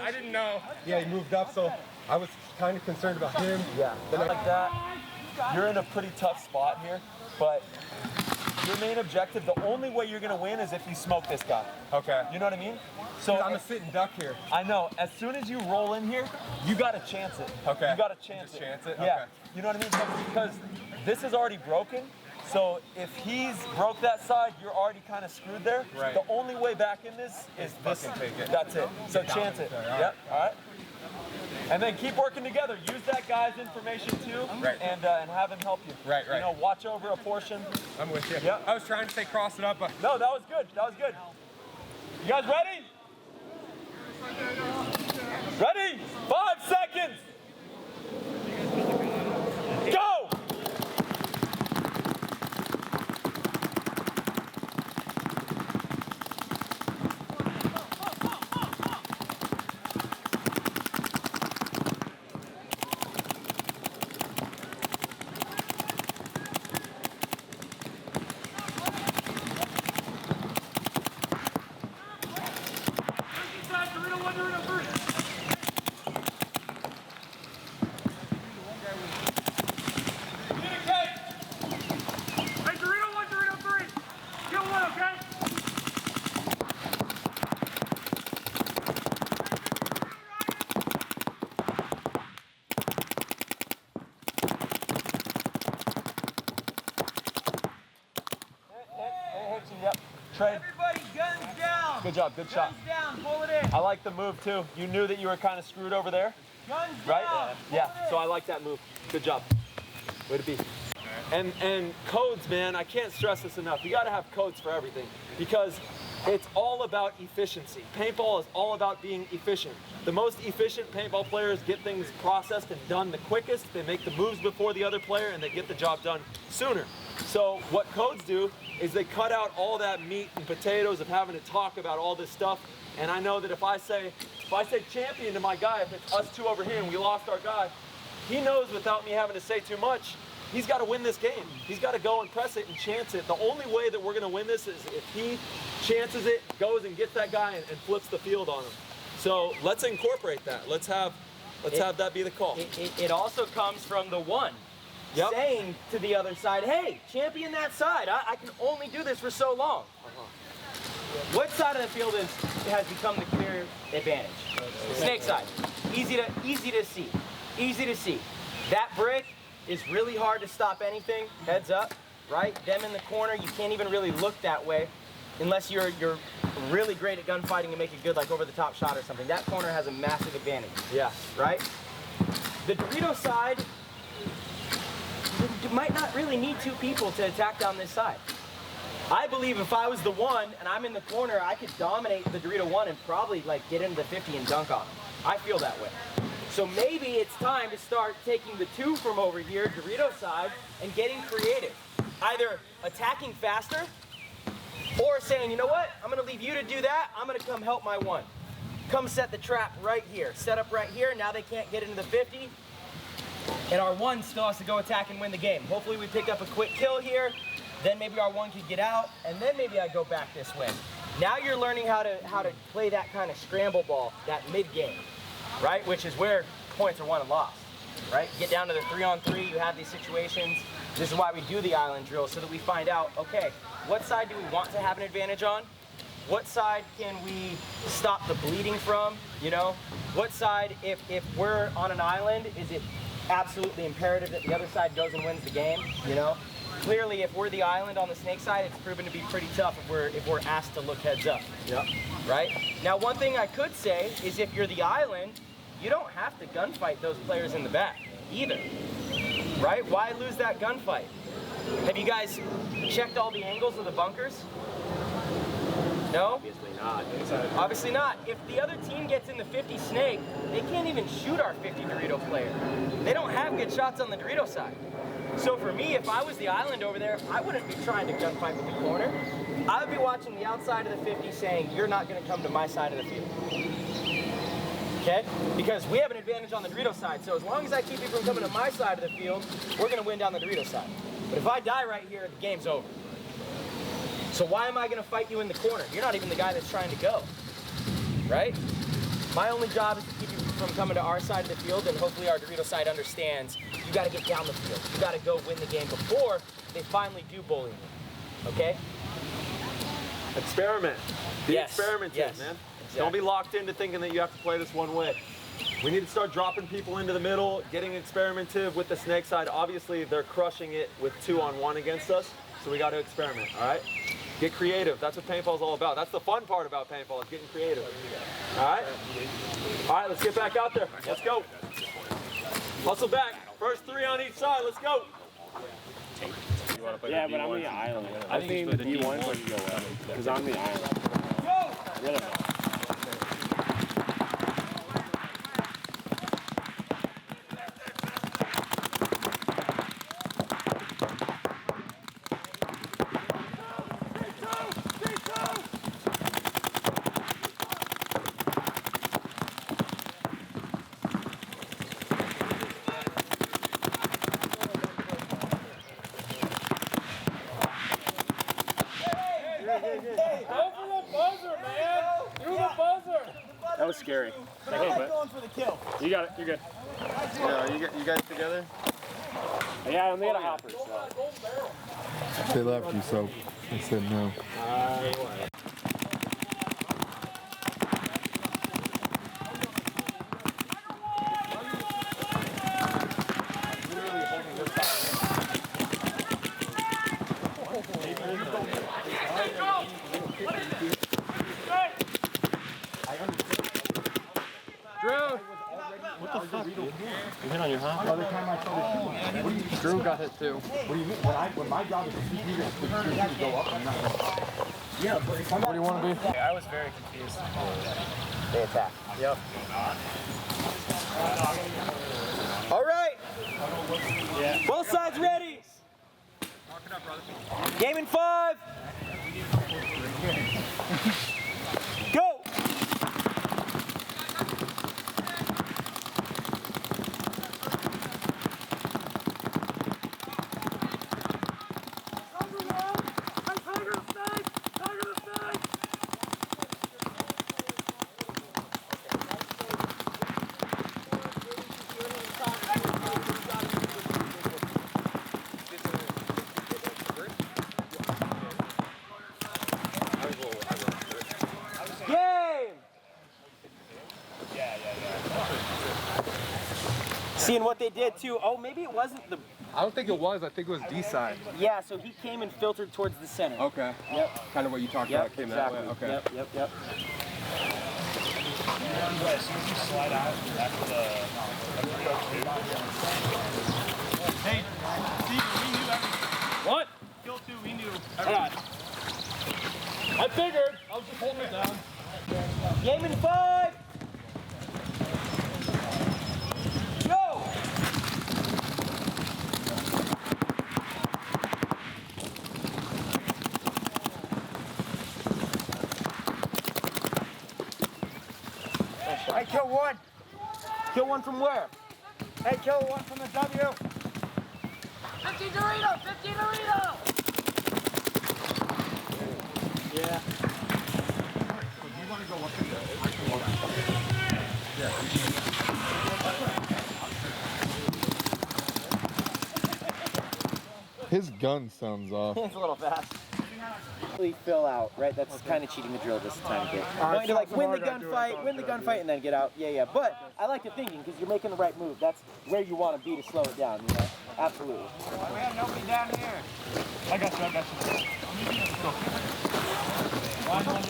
I didn't know. Yeah, he moved up, so I was kind of concerned about him. Yeah, like that. You're in a pretty tough spot here, but your main objective, the only way you're gonna win is if you smoke this guy. Okay. You know what I mean? So I'm a sitting duck here. I know. As soon as you roll in here, you gotta chance it. Okay. You gotta chance it. Chance it? Yeah. Okay. You know what I mean? Because this is already broken. So if he's broke that side, you're already kind of screwed there. Right. The only way back in this is this. Take it. That's it. So chance it. Yep. All right. And then keep working together. Use that guy's information too, right. and have him help you. Right. You know, watch over a portion. I'm with you. Yep. I was trying to say cross it up, but no, that was good. That was good. You guys ready? Ready? 5 seconds. Go! Yep. Trade. Everybody, guns down. Good job. Good shot. Guns down. Pull it in. I like the move too. You knew that you were kind of screwed over there, Guns down. right? Yeah. So I like that move. Good job. Way to be. And codes, man. I can't stress this enough. You got to have codes for everything because it's all about efficiency. Paintball is all about being efficient. The most efficient paintball players get things processed and done the quickest. They make the moves before the other player and they get the job done sooner. So what codes do is they cut out all that meat and potatoes of having to talk about all this stuff. And I know that if I say champion to my guy, if it's us two over here and we lost our guy, he knows without me having to say too much, he's got to win this game. He's got to go and press it and chance it. The only way that we're going to win this is if he chances it, goes and gets that guy and flips the field on him. So let's incorporate that. Let's have that be the call. It also comes from the one. Yep. Saying to the other side, hey, champion that side. I can only do this for so long. What side of the field has become the clear advantage? Snake side. Easy to see. Easy to see. That brick is really hard to stop anything. Heads up, right? Them in the corner, you can't even really look that way unless you're really great at gunfighting and make a good like over the top shot or something. That corner has a massive advantage. Yeah. Right? The Dorito side, you might not really need two people to attack down this side. I believe if I was the one and I'm in the corner, I could dominate the Dorito one and probably like get into the 50 and dunk on him. I feel that way. So maybe it's time to start taking the two from over here, Dorito side, and getting creative. Either attacking faster or saying, you know what, I'm gonna leave you to do that, I'm gonna come help my one. Come set the trap right here. Set up right here, now they can't get into the 50. And our one still has to go attack and win the game. Hopefully we pick up a quick kill here, then maybe our one could get out, and then maybe I go back this way. Now you're learning how to play that kind of scramble ball, that mid-game, right? Which is where points are won and lost, right? Get down to the 3-on-3, you have these situations. This is why we do the island drill, so that we find out, okay, what side do we want to have an advantage on? What side can we stop the bleeding from, you know? What side, if we're on an island, is it absolutely imperative that the other side goes and wins the game, you know? Clearly, if we're the island on the snake side, it's proven to be pretty tough if we're asked to look heads up. Yep. Right? Now, one thing I could say is if you're the island, you don't have to gunfight those players in the back either. Right? Why lose that gunfight? Have you guys checked all the angles of the bunkers? No? Obviously not. Obviously not. If the other team gets in the 50 snake, they can't even shoot our 50 Dorito player. They don't have good shots on the Dorito side. So for me, if I was the island over there, I wouldn't be trying to gunfight with the corner. I would be watching the outside of the 50 saying, you're not going to come to my side of the field. Okay? Because we have an advantage on the Dorito side, so as long as I keep you from coming to my side of the field, we're going to win down the Dorito side. But if I die right here, the game's over. So why am I going to fight you in the corner? You're not even the guy that's trying to go. Right? My only job is to keep you from coming to our side of the field, and hopefully our Dorito side understands you got to get down the field. You got to go win the game before they finally do bully you. Okay? Experiment. Be Yes. experimentative, Yes. man. Exactly. Don't be locked into thinking that you have to play this one way. We need to start dropping people into the middle, getting experimentative with the snake side. Obviously, they're crushing it with 2-on-1 against us, so we got to experiment, all right? Get creative. That's what paintball's all about. That's the fun part about paintball, is getting creative. All right? All right, let's get back out there. Let's go. Hustle back. First 3 on each side. Let's go. Yeah, but I'm the island. I think the D1 is where you go up, because I'm the island. Really? That was scary. A little bit. Going for the kill. You got it. You're good. Yeah, you guys together? Yeah, I only had a hopper. So. They left you, so I said no. You hit on your hop? By the time I started shooting, Drew got hit too. What do you mean? When my job is to keep you to go up, I'm not going to. Yeah, but what do you want to be? I was very confused. They attack. Yep. All right. Yeah. Both sides ready. Game in 5. Go. Seeing what they did too. Oh, maybe it wasn't the. I don't think it was. I think it was D side. Yeah, so he came and filtered towards the center. Okay. Yep. Kind of what you talked Yep. about came Exactly. that way. Okay. Yep. Slide out after the Hey, Steve, we knew everything. What? Kill 2, we knew everything. I figured. I was just holding it down. Game in 5. Go. I kill 1. Kill one from where? I kill 1 from the W. 50 Dorito! 50 Dorito! Yeah. So do you want to go up in there? I can walk. Yeah. His gun sounds off. It's a little fast. Fill out, right? That's kind of cheating the drill this time. Going to like win the gunfight, and then get out. Yeah. But I like the thinking because you're making the right move. That's where you want to be to slow it down. You know, absolutely. We have nobody down here. I got you.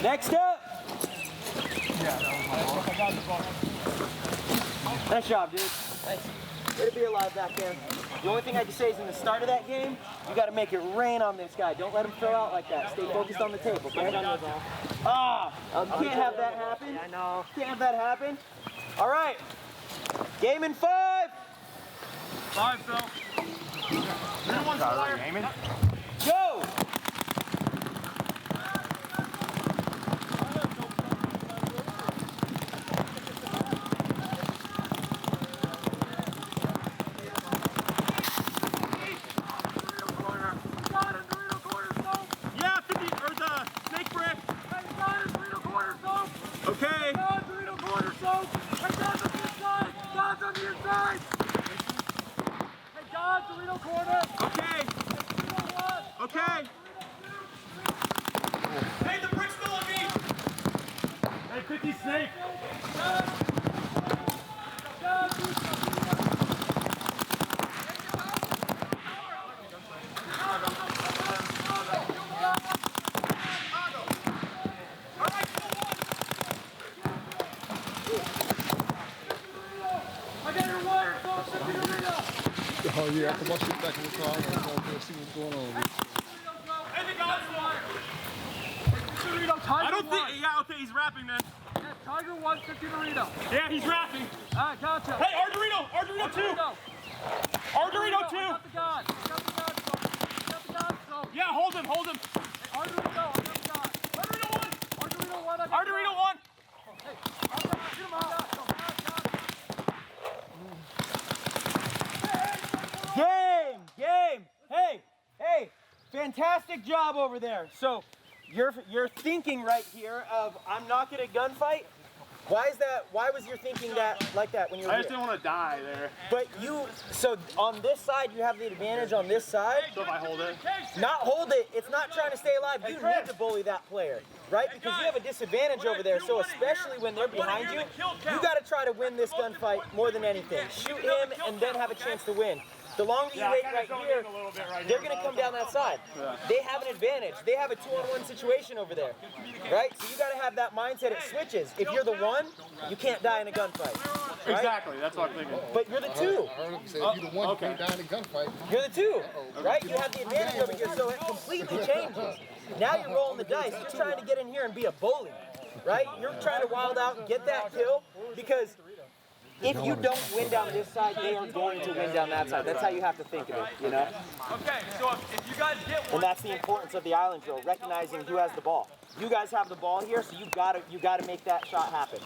Next up. Nice job, dude. Thanks. Way to be alive back there. The only thing I can say is in the start of that game, you got to make it rain on this guy. Don't let him fill out like that. Stay focused on the tape, okay? You can't have that happen. I know. Can't have that happen. All right. Game in 5. 5, Phil. Go. Yeah, 50 or the snake brick. Dorito corner, so! Okay. Dorito corner, so! your side. Hey, God, Dorito corner. Okay. Okay. Hey, the brick's still on me. Hey, 50 snake. Oh yeah, I can watch it back in the car and see what's going on. Hey, the God's wire. Dorito, I Tiger don't think. 1. Yeah, okay, he's rapping, man. Yeah, Tiger 1, 50 Dorito. Yeah, he's rapping. All right, gotcha. Hey, Arduino 2. Arduino 2. I got the God. I got the God. I got the God. So. Yeah, hold him. Hey, Arduino, I got the God. Arduino 1. Arduino 1, I got the Arduino God. 1. Hey, I'm gonna shoot him out. Game. Hey, fantastic job over there. So you're thinking right here of I'm not gonna gunfight. Why is that? Why was your thinking that like that when you were I just here? didn't want to die there. But so on this side you have the advantage on this side. So if I hold it. Not hold it. It's not trying to stay alive. You need to bully that player, right? Because you have a disadvantage over there. So especially when they're behind you, you got to try to win this gunfight more than anything. Shoot him and then have a chance to win. The longer you wait right here, they're going to come down that side. They have an advantage. They have a 2-on-1 situation over there, right? So you got to have that mindset. It switches. If you're the one, you can't die in a gunfight. Right? Exactly, that's what I'm thinking. But you're the two. I heard him say if you're the one, you can't die in a gunfight. You're the two, right? You have the advantage over here, so it completely changes. Now you're rolling the dice. You're trying to get in here and be a bully, right? You're trying to wild out and get that kill because if you don't win down this side, they are going to win down that side. That's how you have to think of it, you know? Okay, so if you guys get one. And that's the importance of the island drill, recognizing who has the ball. You guys have the ball here, so you gotta make that shot happen,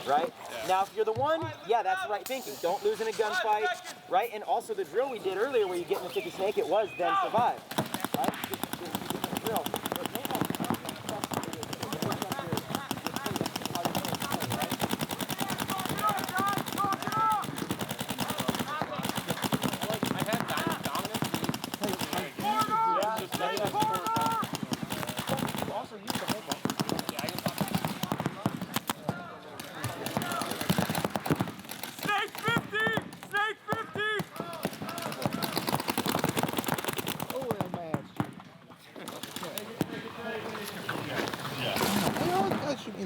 right? Now, if you're the one, yeah, that's the right thinking. Don't lose in a gunfight, right? And also the drill we did earlier where you get in the 50 snake, it was then survive, right? The drill.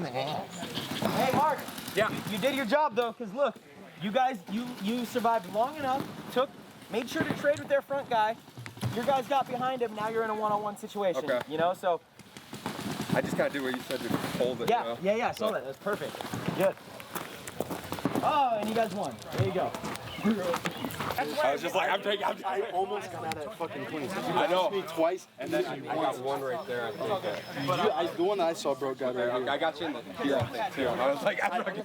Hey, Mark. Yeah. You did your job though, because look, you guys, you survived long enough, made sure to trade with their front guy. Your guys got behind him, now you're in a one-on-one situation. Okay. You know, so. I just gotta do what you said to hold it. Yeah, you know? yeah, I saw that. That's perfect. Good. Oh, and you guys won. There you go. I was just like, I almost got out of fucking 20. I know. Me twice, and then I got one right there. I think. The one I saw broke out right here. I got you in the too. I was like, I thought you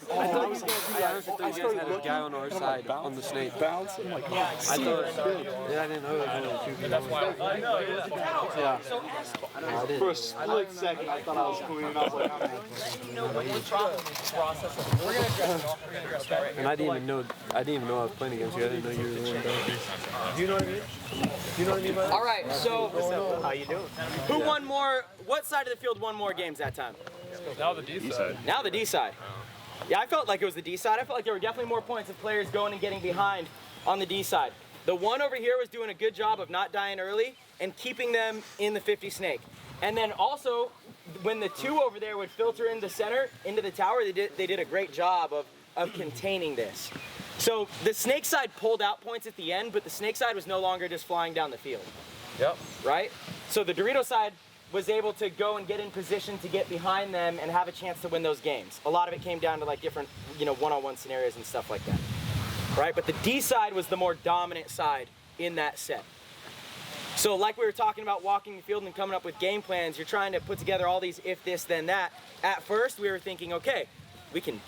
guys had a guy on our side on the snake. Bounce. I'm like, I thought, yeah, I didn't know there was only 2 people. That's why. Yeah. For a split second, I thought I was clean. I was like, I'm And I didn't even know I was playing against you. I didn't know you were the one down. Do you know what I mean? Do you know what I mean by that? All right, so how you doing? Who won more? What side of the field won more games that time? Now the D side. Now the D side. Yeah, I felt like it was the D side. I felt like there were definitely more points of players going and getting behind on the D side. The one over here was doing a good job of not dying early and keeping them in the 50 snake. And then also, when the 2 over there would filter in the center, into the tower, they did a great job of containing this. So the snake side pulled out points at the end, but the snake side was no longer just flying down the field. Yep. Right? So the Dorito side was able to go and get in position to get behind them and have a chance to win those games. A lot of it came down to like different, one-on-one scenarios and stuff like that. Right? But the D side was the more dominant side in that set. So like we were talking about walking the field and coming up with game plans, you're trying to put together all these if this, then that. At first, we were thinking, okay, we can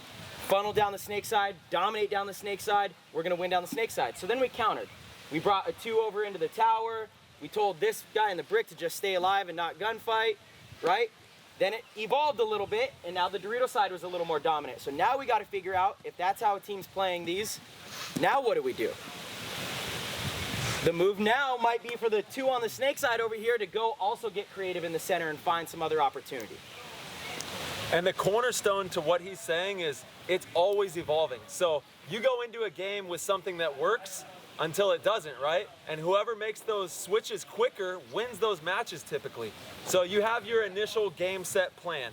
funnel down the snake side, dominate down the snake side, we're gonna win down the snake side. So then we countered. We brought a 2 over into the tower. We told this guy in the brick to just stay alive and not gunfight, right? Then it evolved a little bit, and now the Dorito side was a little more dominant. So now we got to figure out if that's how a team's playing these. Now what do we do? The move now might be for the 2 on the snake side over here to go also get creative in the center and find some other opportunity. And the cornerstone to what he's saying is it's always evolving. So you go into a game with something that works until it doesn't, right? And whoever makes those switches quicker wins those matches typically. So you have your initial game set plan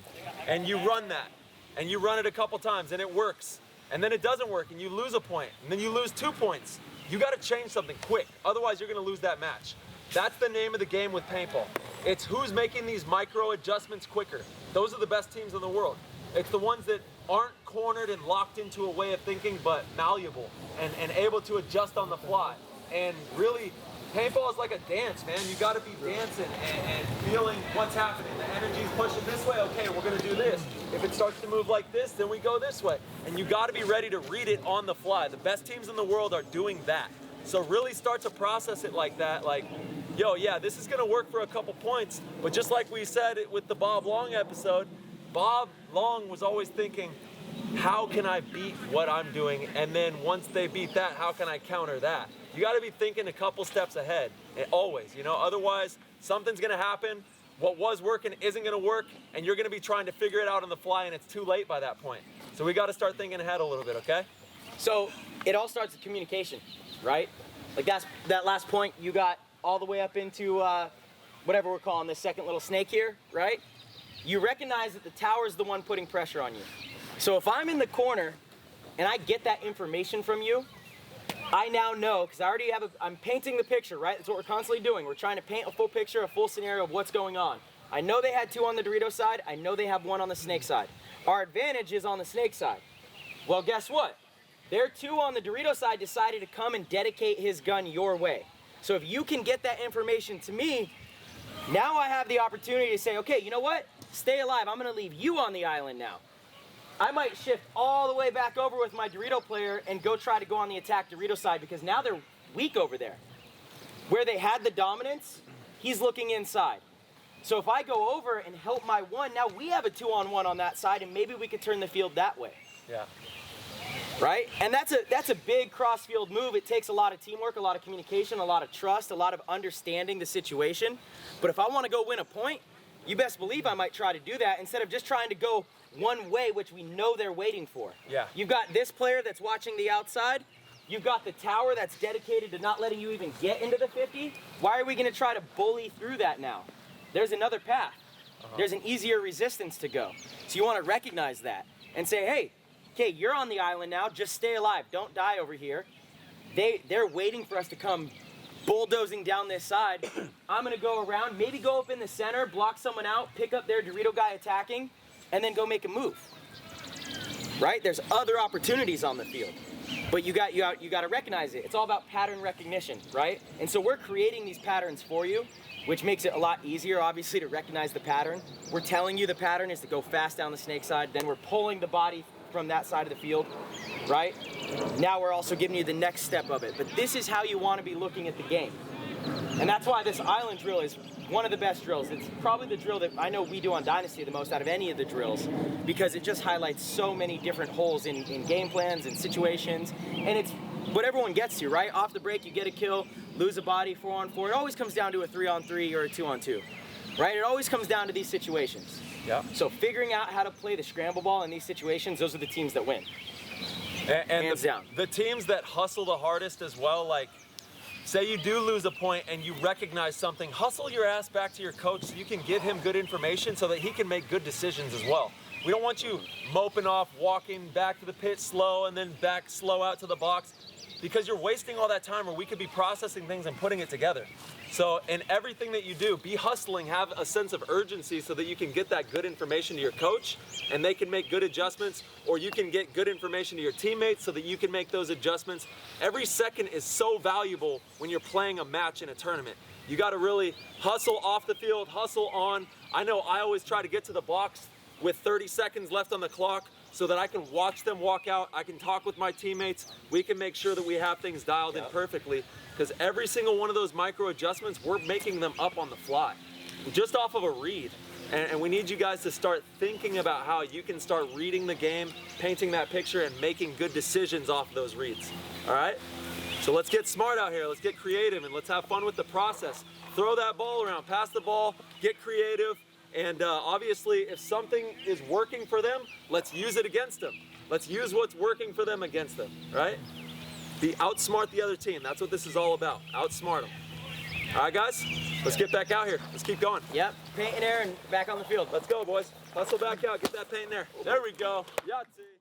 and you run that and you run it a couple times and it works. And then it doesn't work and you lose a point and then you lose 2 points. You got to change something quick, otherwise you're going to lose that match. That's the name of the game with paintball. It's who's making these micro adjustments quicker. Those are the best teams in the world. It's the ones that aren't cornered and locked into a way of thinking, but malleable and able to adjust on the fly. And really, paintball is like a dance, man. You got to be dancing and feeling what's happening. The energy's pushing this way, okay, we're going to do this. If it starts to move like this, then we go this way. And you got to be ready to read it on the fly. The best teams in the world are doing that. So really start to process it like that, like, yo, yeah, this is going to work for a couple points. But just like we said with the Bob Long episode, Bob Long was always thinking, how can I beat what I'm doing? And then once they beat that, how can I counter that? You got to be thinking a couple steps ahead, always, you know, otherwise something's going to happen. What was working isn't going to work, and you're going to be trying to figure it out on the fly, and it's too late by that point. So we got to start thinking ahead a little bit, okay? So it all starts with communication, right? Like that last point you got all the way up into whatever we're calling this second little snake here, right? You recognize that the tower is the one putting pressure on you. So if I'm in the corner and I get that information from you, I now know, because I already have I'm painting the picture, right? That's what we're constantly doing. We're trying to paint a full picture, a full scenario of what's going on. I know they had 2 on the Dorito side. I know they have 1 on the snake side. Our advantage is on the snake side. Well, guess what? Their 2 on the Dorito side decided to come and dedicate his gun your way. So if you can get that information to me, now I have the opportunity to say, okay, you know what? Stay alive. I'm going to leave you on the island now. I might shift all the way back over with my Dorito player and go try to go on the attack Dorito side because now they're weak over there. Where they had the dominance, he's looking inside. So if I go over and help my 1, now we have a 2-on-1 on that side and maybe we could turn the field that way. Yeah. Right? And that's a big cross-field move. It takes a lot of teamwork, a lot of communication, a lot of trust, a lot of understanding the situation. But if I want to go win a point, you best believe I might try to do that instead of just trying to go one way, which we know they're waiting for. Yeah. You've got this player that's watching the outside. You've got the tower that's dedicated to not letting you even get into the 50. Why are we going to try to bully through that now? There's another path. There's an easier resistance to go. So you want to recognize that and say, hey, okay, you're on the island now. Just stay alive. Don't die over here. They're waiting for us to come bulldozing down this side. I'm going to go around, maybe go up in the center, block someone out, pick up their Dorito guy attacking, and then go make a move. Right? There's other opportunities on the field. But you got to recognize it. It's all about pattern recognition, right? And so we're creating these patterns for you, which makes it a lot easier, obviously, to recognize the pattern. We're telling you the pattern is to go fast down the snake side, then we're pulling the body from that side of the field, right? Now we're also giving you the next step of it. But this is how you want to be looking at the game. And that's why this island drill is one of the best drills. It's probably the drill that I know we do on Dynasty the most out of any of the drills because it just highlights so many different holes in game plans and situations. And it's what everyone gets to, right? Off the break, you get a kill, lose a body, 4-on-4. It always comes down to a 3-on-3 or a 2-on-2, right? It always comes down to these situations. Yeah. So figuring out how to play the scramble ball in these situations, those are the teams that win. And hands down. The teams that hustle the hardest as well, like, say you do lose a point and you recognize something, hustle your ass back to your coach so you can give him good information so that he can make good decisions as well. We don't want you moping off, walking back to the pit slow and then back slow out to the box because you're wasting all that time where we could be processing things and putting it together. So in everything that you do, be hustling, have a sense of urgency so that you can get that good information to your coach and they can make good adjustments, or you can get good information to your teammates so that you can make those adjustments. Every second is so valuable when you're playing a match in a tournament. You got to really hustle off the field, hustle on. I know I always try to get to the box with 30 seconds left on the clock so that I can watch them walk out. I can talk with my teammates. We can make sure that we have things dialed in perfectly, because every single one of those micro adjustments, we're making them up on the fly, just off of a read. And we need you guys to start thinking about how you can start reading the game, painting that picture, and making good decisions off those reads. All right? So let's get smart out here. Let's get creative, and let's have fun with the process. Throw that ball around, pass the ball, get creative, and obviously if something is working for them, let's use it against them. Let's use what's working for them against them, right? Outsmart the other team. That's what this is all about. Outsmart them. All right, guys, let's get back out here. Let's keep going. Yep, paint in there and back on the field. Let's go, boys. Hustle back out. Get that paint in there. There we go. Yahtzee.